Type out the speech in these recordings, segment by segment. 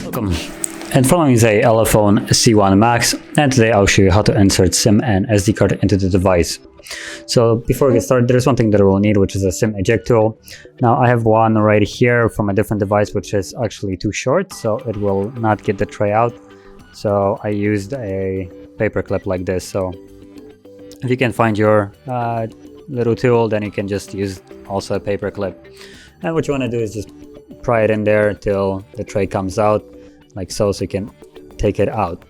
Welcome. And following is a ELEPHONE C1 Max, and today I'll show you how to insert SIM and SD card into the device. So before we get started, there's one thing that we'll need, which is a SIM eject tool. Now I have one right here from a different device, which is actually too short, so it will not get the tray out. So I used a paper clip like this. So if you can find your little tool, then you can just use also a paper clip. And what you want to do is just pry it in there till the tray comes out, like so you can take it out.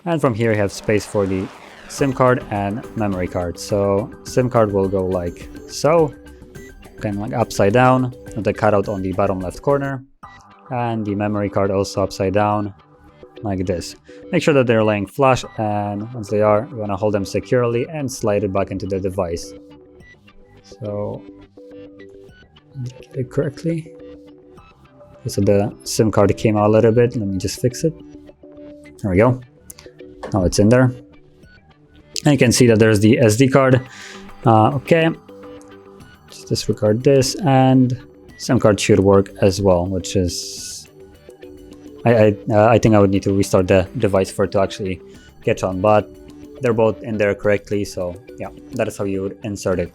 And from here you have space for the SIM card and memory card. So SIM card will go like so, kind of like upside down, with the cutout on the bottom left corner, and the memory card also upside down like this. Make sure that they're laying flush, and once they are, you want to hold them securely and slide it back into the device. So get it correctly. So the SIM card came out a little bit. Let me just fix it. There we go. Now it's in there. And you can see that there's the SD card. Okay. Just disregard this, and SIM card should work as well, which is... I think I would need to restart the device for it to actually catch on, but they're both in there correctly. So yeah, that is how you would insert it.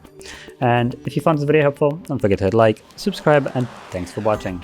And if you found this video helpful, don't forget to hit like, subscribe, and thanks for watching.